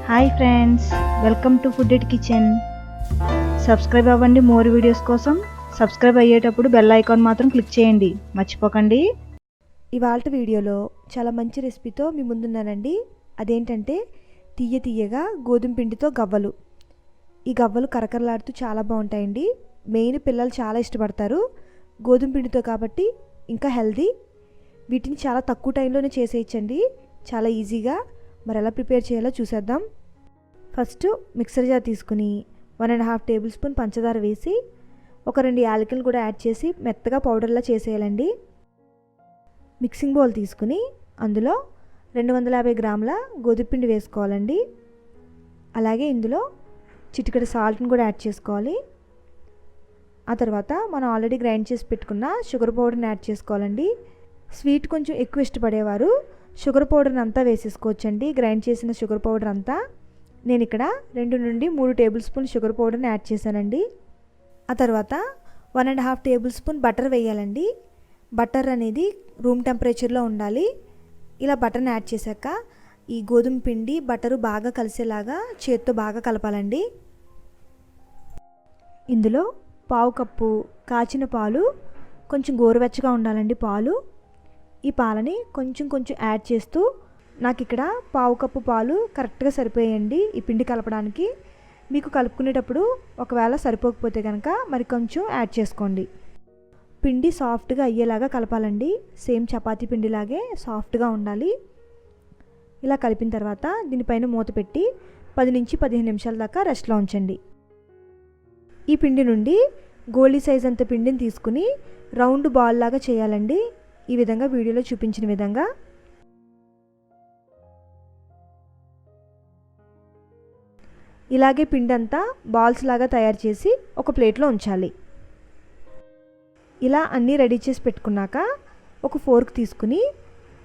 Hi friends, welcome to food it kitchen. Subscribe అవ్వండి more videos కోసం. Subscribe అయ్యేటప్పుడు bell icon మాత్రం click చేయండి, మర్చిపోకండి. ఇవాళ వీడియోలో చాలా మంచి రెసిపీతో మీ ముందున్నానండి. అదేంటంటే తీయగా గోధుమ పిండితో గవ్వలు. ఈ గవ్వలు కరకరలాడుతూ చాలా బాగుంటాయండి. మెయిన్ పిల్లలు చాలా ఇష్టపడతారు. గోధుమ పిండితో కాబట్టి ఇంకా హెల్దీ. వీటిని చాలా తక్కువ టైంలోనే చేసేయచ్చండి, చాలా ఈజీగా. మరి ఎలా ప్రిపేర్ చేయాలో చూసేద్దాం. ఫస్ట్ మిక్సర్ జార్ తీసుకుని 1.5 టేబుల్ స్పూన్ పంచదార వేసి ఒక 2 యాలకులు కూడా యాడ్ చేసి మెత్తగా పౌడర్లా చేసేయాలండి. మిక్సింగ్ బౌల్ తీసుకుని అందులో 250 గ్రాముల గోధుమపిండి వేసుకోవాలండి. అలాగే ఇందులో చిటికెడు సాల్ట్ని కూడా యాడ్ చేసుకోవాలి. ఆ తర్వాత మనం ఆల్రెడీ గ్రైండ్ చేసి పెట్టుకున్న షుగర్ పౌడర్ని యాడ్ చేసుకోవాలండి. స్వీట్ కొంచెం ఎక్కువ ఇష్టపడేవారు షుగర్ పౌడర్ని అంతా వేసేసుకోవచ్చండి. గ్రైండ్ చేసిన షుగర్ పౌడర్ అంతా నేను ఇక్కడ 2 నుండి 3 టేబుల్ స్పూన్ షుగర్ పౌడర్ని యాడ్ చేశానండి. ఆ తర్వాత 1.5 టేబుల్ స్పూన్ బటర్ వేయాలండి. బటర్ అనేది రూమ్ టెంపరేచర్లో ఉండాలి. ఇలా బటర్ని యాడ్ చేశాక ఈ గోధుమ పిండి బటరు బాగా కలిసేలాగా చేత్తో బాగా కలపాలండి. ఇందులో 1/2 కప్పు కాచిన పాలు, కొంచెం గోరువెచ్చగా ఉండాలండి పాలు. ఈ పాలని కొంచెం యాడ్ చేస్తూ నాకు ఇక్కడ 1/2 కప్పు పాలు కరెక్ట్గా సరిపోయాయండి ఈ పిండి కలపడానికి. మీకు కలుపుకునేటప్పుడు ఒకవేళ సరిపోకపోతే కనుక మరి కొంచెం యాడ్ చేసుకోండి. పిండి సాఫ్ట్గా అయ్యేలాగా కలపాలండి. సేమ్ చపాతీ పిండిలాగే సాఫ్ట్గా ఉండాలి. ఇలా కలిపిన తర్వాత దీనిపైన మూత పెట్టి 10 నుంచి 15 నిమిషాల దాకా రెస్ట్లో ఉంచండి. ఈ పిండి నుండి గోళీ సైజ్ అంత పిండిని తీసుకుని రౌండ్ బాల్ లాగా చేయాలండి. ఈ విధంగా వీడియోలో చూపించిన విధంగా. ఇలాగే పిండి అంతా బాల్స్ లాగా తయారు చేసి ఒక ప్లేట్లో ఉంచాలి. ఇలా అన్నీ రెడీ చేసి పెట్టుకున్నాక ఒక ఫోర్క్ తీసుకుని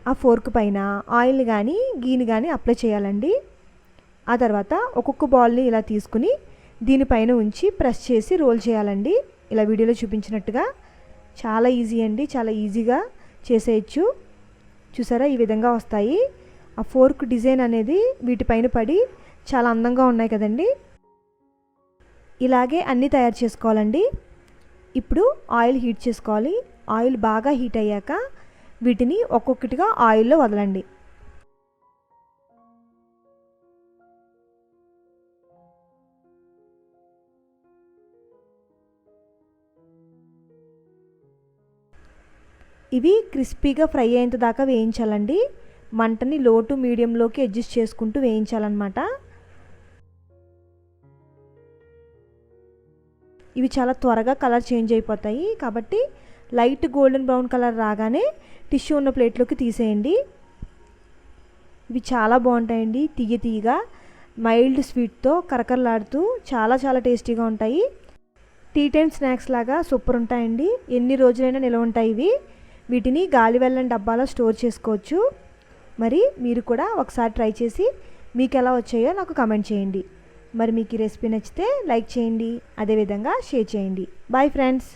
ఆ ఫోర్క్ పైన ఆయిల్ కానీ గీని కానీ అప్లై చేయాలండి. ఆ తర్వాత ఒక్కొక్క బాల్ని ఇలా తీసుకుని దీనిపైన ఉంచి ప్రెస్ చేసి రోల్ చేయాలండి. ఇలా వీడియోలో చూపించినట్టుగా. చాలా ఈజీ అండి, చాలా ఈజీగా చేసేయచ్చు. చూసారా, ఈ విధంగా వస్తాయి. ఆ ఫోర్క్ డిజైన్ అనేది వీటిపైన పడి చాలా అందంగా ఉన్నాయి కదండి. ఇలాగే అన్నీ తయారు చేసుకోవాలండి. ఇప్పుడు ఆయిల్ హీట్ చేసుకోవాలి. ఆయిల్ బాగా హీట్ అయ్యాక వీటిని ఒక్కొక్కటిగా ఆయిల్లో వదలండి. ఇవి క్రిస్పీగా ఫ్రై అయ్యేంత దాకా వేయించాలండి. మంటని లో టు మీడియంలోకి అడ్జస్ట్ చేసుకుంటూ వేయించాలన్నమాట. ఇవి చాలా త్వరగా కలర్ చేంజ్ అయిపోతాయి కాబట్టి లైట్ గోల్డెన్ బ్రౌన్ కలర్ రాగానే టిష్యూ ఉన్న ప్లేట్లోకి తీసేయండి. ఇవి చాలా బాగుంటాయండి, తీయగా మైల్డ్ స్వీట్తో కరకరలాడుతూ చాలా టేస్టీగా ఉంటాయి. టీ టైమ్ స్నాక్స్ లాగా సూపర్ ఉంటాయండి. ఎన్ని రోజులైనా నిల్వ ఉంటాయి ఇవి. వీటిని గాలి వెళ్ళని డబ్బాలో స్టోర్ చేసుకోవచ్చు. మరి మీరు కూడా ఒకసారి ట్రై చేసి మీకు ఎలా వచ్చాయో నాకు కామెంట్ చేయండి. మరి మీకు ఈ రెసిపీ నచ్చితే లైక్ చేయండి, అదేవిధంగా షేర్ చేయండి. Bye friends.